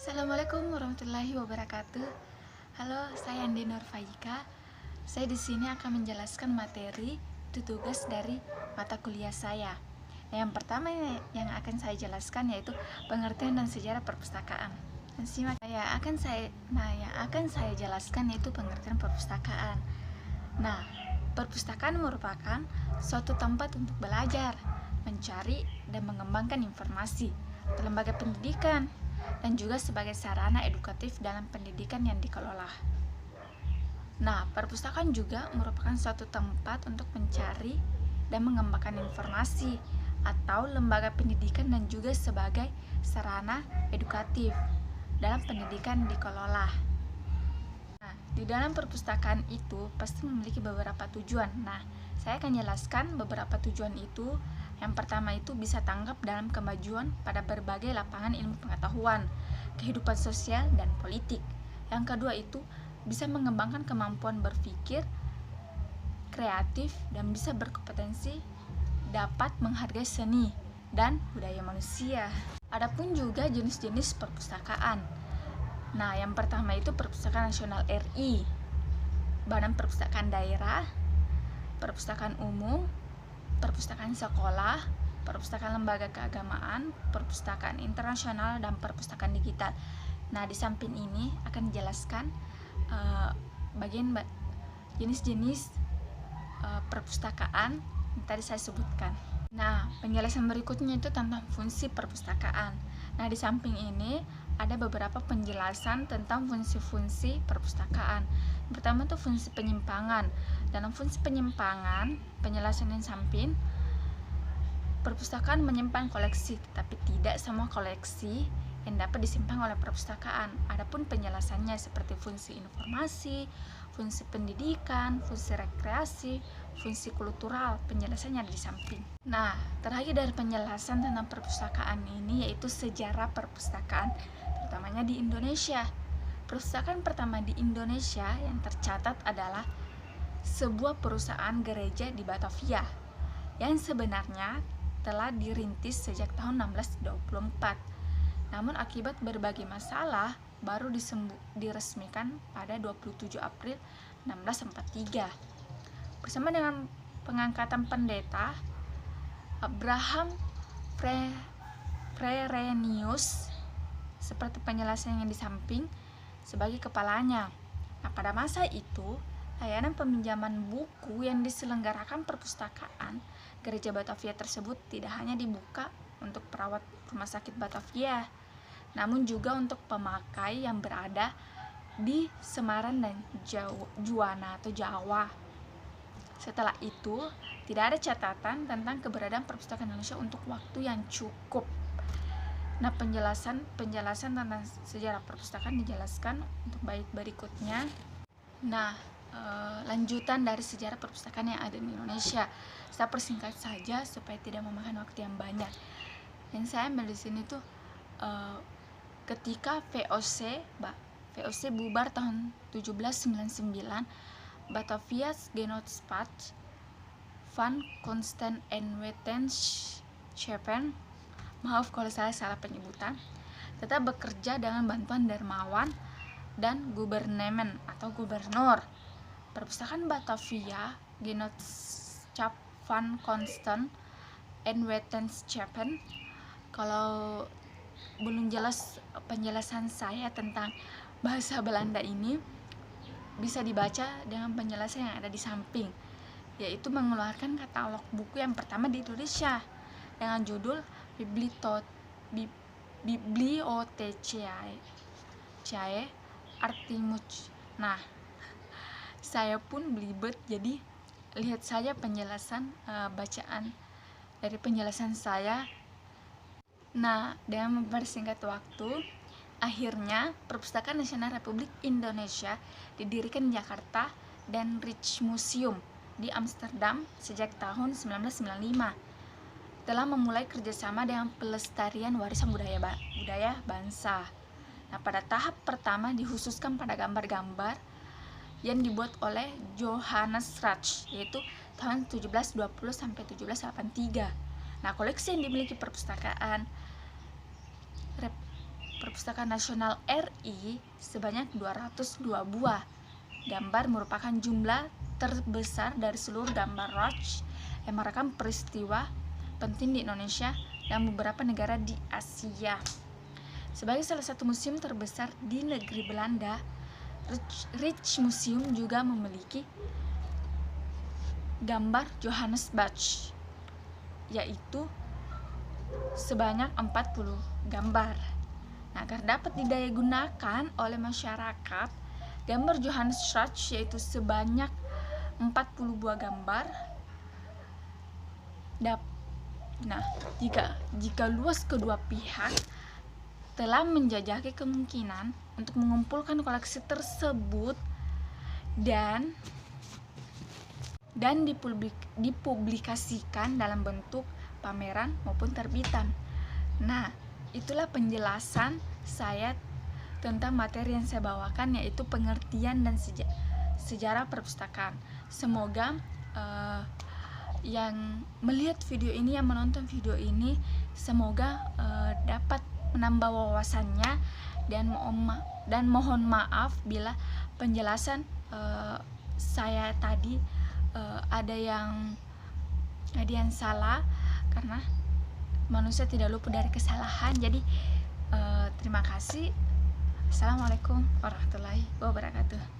Assalamualaikum warahmatullahi wabarakatuh. Halo, saya Andi Nurfaika. Saya di sini akan menjelaskan materi tugas dari mata kuliah saya. Yang pertama yang akan saya jelaskan yaitu pengertian dan sejarah perpustakaan. Dan simak yang akan saya jelaskan yaitu pengertian perpustakaan. Nah, perpustakaan merupakan suatu tempat untuk belajar, mencari dan mengembangkan informasi, lembaga pendidikan, dan juga sebagai sarana edukatif dalam pendidikan yang dikelola. Nah, perpustakaan juga merupakan suatu tempat untuk mencari dan mengembangkan informasi atau lembaga pendidikan dan juga sebagai sarana edukatif dalam pendidikan dikelola. Nah, di dalam perpustakaan itu pasti memiliki beberapa tujuan. Nah, saya akan jelaskan beberapa tujuan itu. Yang pertama itu bisa tanggap dalam kemajuan pada berbagai lapangan ilmu pengetahuan, kehidupan sosial, dan politik. Yang kedua itu bisa mengembangkan kemampuan berpikir, kreatif, dan bisa berkompetensi dapat menghargai seni dan budaya manusia. Adapun juga jenis-jenis perpustakaan. Nah, yang pertama itu Perpustakaan Nasional RI, Badan Perpustakaan Daerah, Perpustakaan Umum, perpustakaan sekolah, perpustakaan lembaga keagamaan, perpustakaan internasional, dan perpustakaan digital. Nah, di samping ini akan dijelaskan jenis-jenis perpustakaan yang tadi saya sebutkan. Nah, penjelasan berikutnya itu tentang fungsi perpustakaan. Nah, di samping ini ada beberapa penjelasan tentang fungsi-fungsi perpustakaan. Pertama itu fungsi penyimpangan. Dalam fungsi penyimpangan, penjelasan yang samping, perpustakaan menyimpan koleksi, tetapi tidak semua koleksi yang dapat disimpan oleh perpustakaan. Adapun penjelasannya seperti fungsi informasi, fungsi pendidikan, fungsi rekreasi, fungsi kultural, penjelasannya ada di samping. Nah, terakhir dari penjelasan tentang perpustakaan ini yaitu sejarah perpustakaan, terutamanya di Indonesia. Perpustakaan pertama di Indonesia yang tercatat adalah sebuah perusahaan gereja di Batavia yang sebenarnya telah dirintis sejak tahun 1624. Namun akibat berbagai masalah baru diresmikan pada 27 April 1643. Bersama dengan pengangkatan pendeta Abraham Frerenius seperti penjelasan yang di samping sebagai kepalanya. Nah, pada masa itu layanan peminjaman buku yang diselenggarakan perpustakaan gereja Batavia tersebut tidak hanya dibuka untuk perawat rumah sakit Batavia, namun juga untuk pemakai yang berada di Semarang dan Juwana atau Jawa. Setelah itu, tidak ada catatan tentang keberadaan perpustakaan Indonesia untuk waktu yang cukup. Nah, penjelasan tentang sejarah perpustakaan dijelaskan untuk bait berikutnya. Nah, lanjutan dari sejarah perpustakaan yang ada di Indonesia. Saya persingkat saja supaya tidak memakan waktu yang banyak. Yang saya ambil di sini tuh ketika VOC bubar tahun 1799, Batavia's Genootschap van Kunsten en Wetenschappen, maaf kalau saya salah penyebutan, tetap bekerja dengan bantuan dermawan dan gubernemen atau gubernur. Perpustakaan Batavia Genootschap van Kunsten en Wetenschappen, kalau belum jelas penjelasan saya tentang bahasa Belanda ini, bisa dibaca dengan penjelasan yang ada di samping, yaitu mengeluarkan katalog buku yang pertama di Indonesia dengan judul Bibliothecae Artemus. Nah, saya pun belibet, jadi lihat saja penjelasan bacaan dari penjelasan saya. Nah, dengan mempersingkat waktu, akhirnya Perpustakaan Nasional Republik Indonesia didirikan di Jakarta dan Rijksmuseum di Amsterdam sejak tahun 1995. Telah memulai kerjasama dengan pelestarian warisan budaya bangsa. Nah, pada tahap pertama dikhususkan pada gambar-gambar yang dibuat oleh Johannes Rach, yaitu tahun 1720 sampai 1783. Nah, koleksi yang dimiliki perpustakaan Perpustakaan Nasional RI sebanyak 202 buah. Gambar merupakan jumlah terbesar dari seluruh gambar Roach yang merekam peristiwa penting di Indonesia dan beberapa negara di Asia. Sebagai salah satu museum terbesar di negeri Belanda, Rijksmuseum juga memiliki gambar Johannes Bach, yaitu sebanyak 40 gambar. Nah, agar dapat didayagunakan oleh masyarakat, gambar Johannes Bach yaitu sebanyak 40 buah gambar. Nah, jika luas kedua pihak telah menjajaki kemungkinan untuk mengumpulkan koleksi tersebut dan dipublikasikan dalam bentuk pameran maupun terbitan. Nah, itulah penjelasan saya tentang materi yang saya bawakan, yaitu pengertian dan sejarah perpustakaan. Semoga yang melihat video ini, yang menonton video ini, semoga dapat menambah wawasannya, dan mohon maaf bila penjelasan saya tadi ada yang salah, karena manusia tidak luput dari kesalahan. Jadi terima kasih. Assalamualaikum warahmatullahi wabarakatuh.